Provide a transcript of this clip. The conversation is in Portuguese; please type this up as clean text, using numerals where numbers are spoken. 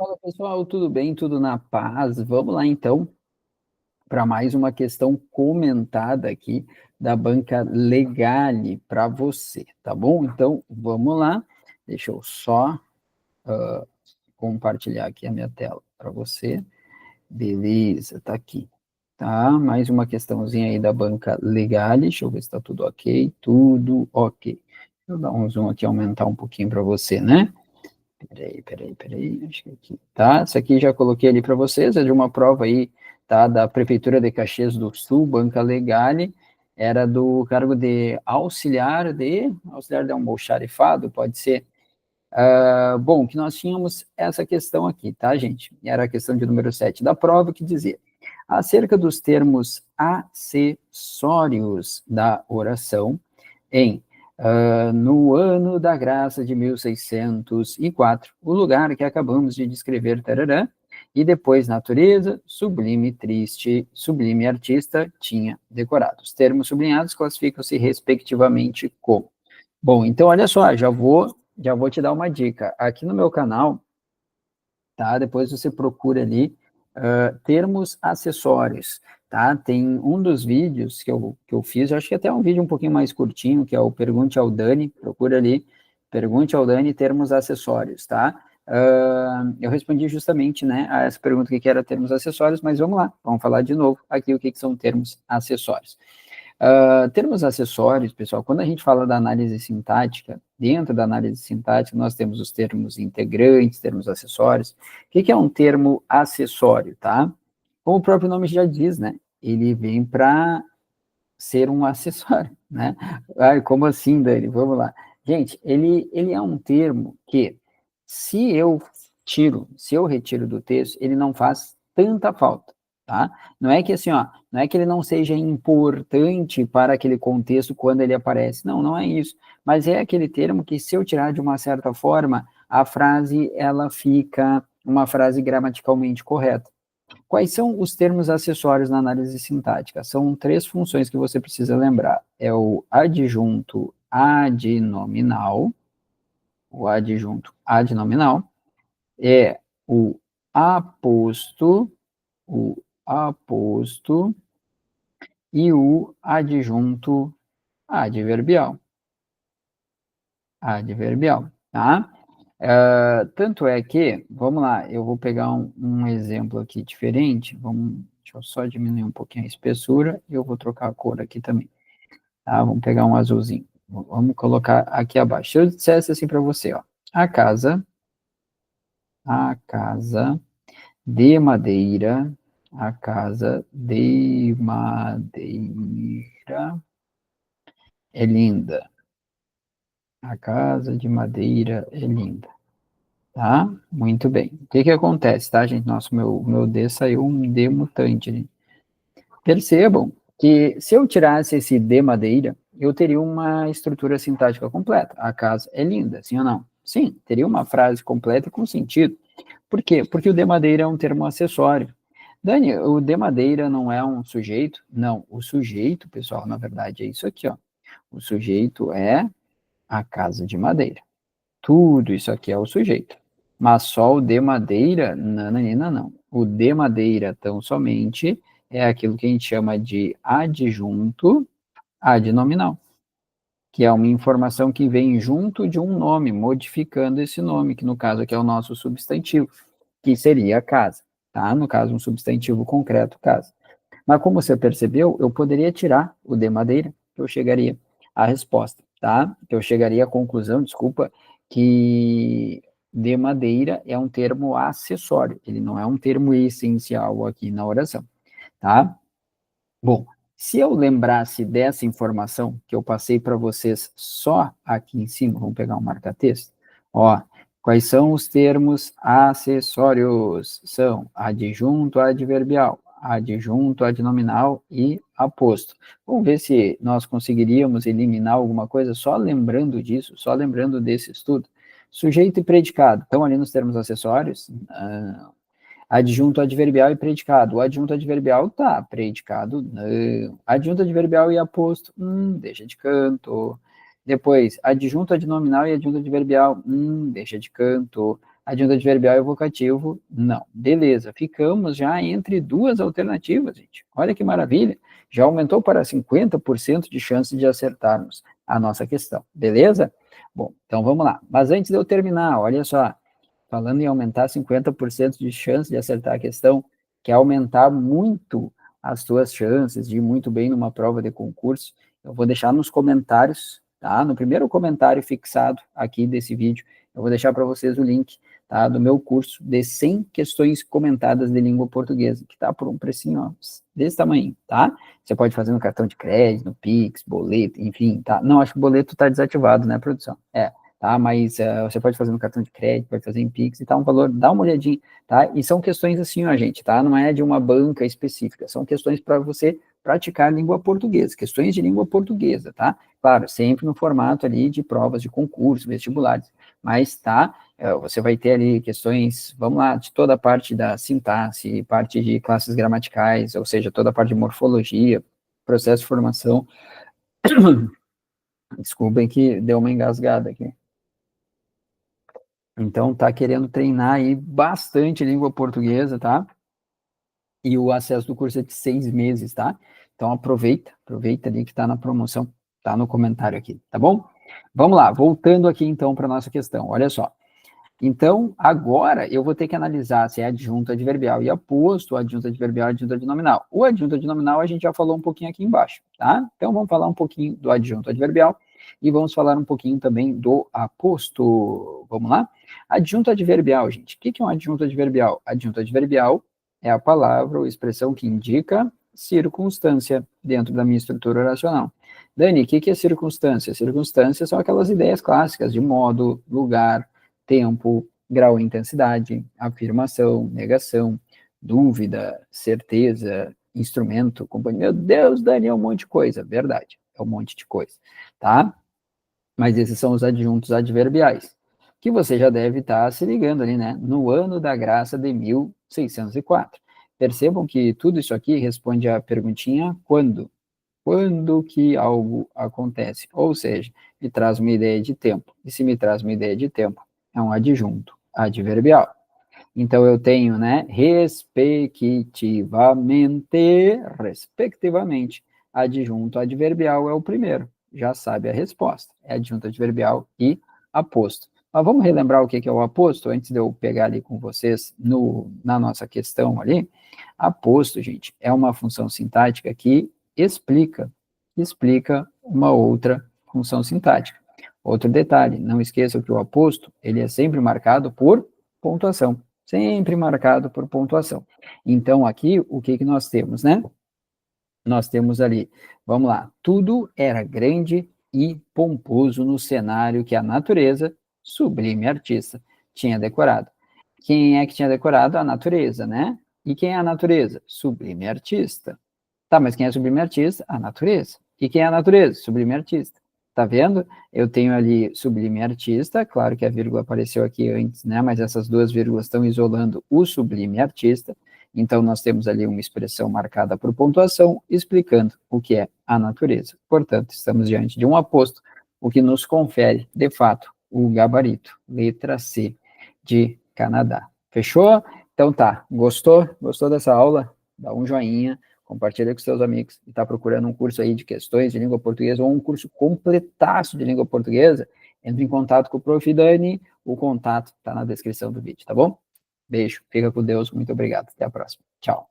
Fala pessoal, tudo bem? Tudo na paz? Vamos lá então para mais uma questão comentada aqui da banca Legale para você, tá bom? Então vamos lá, deixa eu só compartilhar aqui a minha tela para você. Beleza, tá aqui. Tá, mais uma questãozinha aí da banca Legale, deixa eu ver se está tudo ok. Tudo ok. Deixa eu dar um zoom aqui, aumentar um pouquinho para você, né? Peraí, acho que aqui, tá? Isso aqui já coloquei ali para vocês, é de uma prova aí, tá? Da Prefeitura de Caxias do Sul, Banca Legale, era do cargo de auxiliar de almoxarifado, pode ser. Bom, que nós tínhamos essa questão aqui, tá, gente? Era a questão de número 7 da prova, que dizia, acerca dos termos acessórios da oração, em no ano da graça de 1604, o lugar que acabamos de descrever, tarará, e depois natureza, sublime, triste, sublime artista, tinha decorado. Os termos sublinhados classificam-se respectivamente como. Bom, então olha só, já vou te dar uma dica. Aqui no meu canal, tá? Depois você procura ali termos acessórios, tá? Tem um dos vídeos que eu fiz, eu acho que até é um vídeo um pouquinho mais curtinho, que é o Pergunte ao Dani, procura ali, Pergunte ao Dani termos acessórios, tá? Eu respondi justamente, né, a essa pergunta que era termos acessórios, mas vamos lá, vamos falar de novo aqui o que são termos acessórios. Termos acessórios, pessoal, quando a gente fala da análise sintática, dentro da análise sintática, nós temos os termos integrantes, termos acessórios. O que é um termo acessório, tá? Como o próprio nome já diz, né? Ele vem para ser um acessório, né? Ai, como assim, Dani? Vamos lá. Gente, ele é um termo que, se eu retiro do texto, ele não faz tanta falta, tá? Não é que assim, ó, não é que ele não seja importante para aquele contexto quando ele aparece. Não, não é isso. Mas é aquele termo que, se eu tirar de uma certa forma, a frase, ela fica uma frase gramaticalmente correta. Quais são os termos acessórios na análise sintática? São três funções que você precisa lembrar. É o adjunto adnominal, é o aposto, o aposto e o adjunto adverbial, tá? Tanto é que, vamos lá, eu vou pegar um exemplo aqui diferente, deixa eu só diminuir um pouquinho a espessura e eu vou trocar a cor aqui também, tá? Vamos pegar um azulzinho, vamos colocar aqui abaixo. Se eu dissesse assim para você, ó, a casa de madeira, a casa de madeira é linda, a casa de madeira é linda. Tá? Muito bem. O que que acontece, tá, gente? Nossa, meu D saiu um D mutante, né? Percebam que se eu tirasse esse D madeira, eu teria uma estrutura sintática completa. A casa é linda, sim ou não? Sim, teria uma frase completa com sentido. Por quê? Porque o D madeira é um termo acessório. Dani, o D madeira não é um sujeito? Não, o sujeito, pessoal, na verdade é isso aqui, ó. O sujeito é a casa de madeira. Tudo isso aqui é o sujeito. Mas só o de madeira, nananina, não. O de madeira, tão somente, é aquilo que a gente chama de adjunto adnominal, que é uma informação que vem junto de um nome, modificando esse nome, que no caso aqui é o nosso substantivo, que seria casa, tá? No caso, um substantivo concreto, casa. Mas como você percebeu, eu poderia tirar o de madeira, que eu chegaria à resposta, tá? Que eu chegaria à conclusão, desculpa, que de madeira é um termo acessório, ele não é um termo essencial aqui na oração, tá? Bom, se eu lembrasse dessa informação que eu passei para vocês só aqui em cima, vamos pegar um marca-texto, ó, quais são os termos acessórios? São adjunto adverbial, adjunto adnominal e aposto. Vamos ver se nós conseguiríamos eliminar alguma coisa só lembrando disso, só lembrando desse estudo. Sujeito e predicado, estão ali nos termos acessórios? Adjunto adverbial e predicado. O adjunto adverbial tá, predicado não. Adjunto adverbial e aposto, deixa de canto. Depois, adjunto adnominal e adjunto adverbial, deixa de canto. Adjunto adverbial e vocativo, não. Beleza, ficamos já entre duas alternativas, gente. Olha que maravilha. Já aumentou para 50% de chance de acertarmos a nossa questão, beleza? Bom, então vamos lá. Mas antes de eu terminar, olha só, falando em aumentar 50% de chance de acertar a questão, que é aumentar muito as tuas chances de ir muito bem numa prova de concurso, eu vou deixar nos comentários, tá? No primeiro comentário fixado aqui desse vídeo, eu vou deixar para vocês o link, tá? Do meu curso de 100 questões comentadas de língua portuguesa, que tá por um precinho, ó, desse tamanho, tá? Você pode fazer no cartão de crédito, no Pix, boleto, enfim, tá? Não, acho que o boleto tá desativado, né, produção? Tá? Mas você pode fazer no cartão de crédito, pode fazer em Pix e tá um valor, dá uma olhadinha, tá? E são questões assim, ó, gente, tá? Não é de uma banca específica, são questões para você praticar língua portuguesa, questões de língua portuguesa, tá? Claro, sempre no formato ali de provas de concurso, vestibulares, mas tá, você vai ter ali questões, vamos lá, de toda a parte da sintaxe, parte de classes gramaticais, ou seja, toda a parte de morfologia, processo de formação. Desculpem que deu uma engasgada aqui. Então, tá querendo treinar aí bastante língua portuguesa, tá? E o acesso do curso é de 6 meses, tá? Então, aproveita ali que tá na promoção, tá no comentário aqui, tá bom? Vamos lá, voltando aqui então para nossa questão, olha só. Então, agora eu vou ter que analisar se é adjunto adverbial e aposto, adjunto adverbial e adjunto adnominal. O adjunto adnominal a gente já falou um pouquinho aqui embaixo, tá? Então, vamos falar um pouquinho do adjunto adverbial e vamos falar um pouquinho também do aposto. Vamos lá? Adjunto adverbial, gente. O que é um adjunto adverbial? Adjunto adverbial é a palavra ou expressão que indica circunstância dentro da minha estrutura oracional. Dani, o que é circunstância? Circunstâncias são aquelas ideias clássicas de modo, lugar, tempo, grau e intensidade, afirmação, negação, dúvida, certeza, instrumento, companhia. Meu Deus, Dani, é um monte de coisa. Verdade, é um monte de coisa, tá? Mas esses são os adjuntos adverbiais, que você já deve estar se ligando ali, né? No ano da graça de 1604. Percebam que tudo isso aqui responde à perguntinha quando? Quando que algo acontece? Ou seja, me traz uma ideia de tempo. E se me traz uma ideia de tempo, é um adjunto adverbial. Então eu tenho, né, respectivamente, adjunto adverbial é o primeiro. Já sabe a resposta. É adjunto adverbial e aposto. Mas vamos relembrar o que é o aposto, antes de eu pegar ali com vocês na nossa questão ali. Aposto, gente, é uma função sintática que explica uma outra função sintática. Outro detalhe, não esqueçam que o aposto, ele é sempre marcado por pontuação. Sempre marcado por pontuação. Então, aqui, o que nós temos, né? Nós temos ali, vamos lá, tudo era grande e pomposo no cenário que a natureza, sublime artista, tinha decorado. Quem é que tinha decorado? A natureza, né? E quem é a natureza? Sublime artista. Tá, mas quem é sublime artista? A natureza. E quem é a natureza? Sublime artista. Tá vendo? Eu tenho ali sublime artista, claro que a vírgula apareceu aqui antes, né? Mas essas duas vírgulas estão isolando o sublime artista. Então, nós temos ali uma expressão marcada por pontuação, explicando o que é a natureza. Portanto, estamos diante de um aposto, o que nos confere, de fato, o gabarito, letra C, de Canadá. Fechou? Então tá, gostou? Gostou dessa aula? Dá um joinha, compartilha com seus amigos e está procurando um curso aí de questões de língua portuguesa ou um curso completaço de língua portuguesa, entre em contato com o Prof. Dani, o contato está na descrição do vídeo, tá bom? Beijo, fica com Deus, muito obrigado, até a próxima, tchau.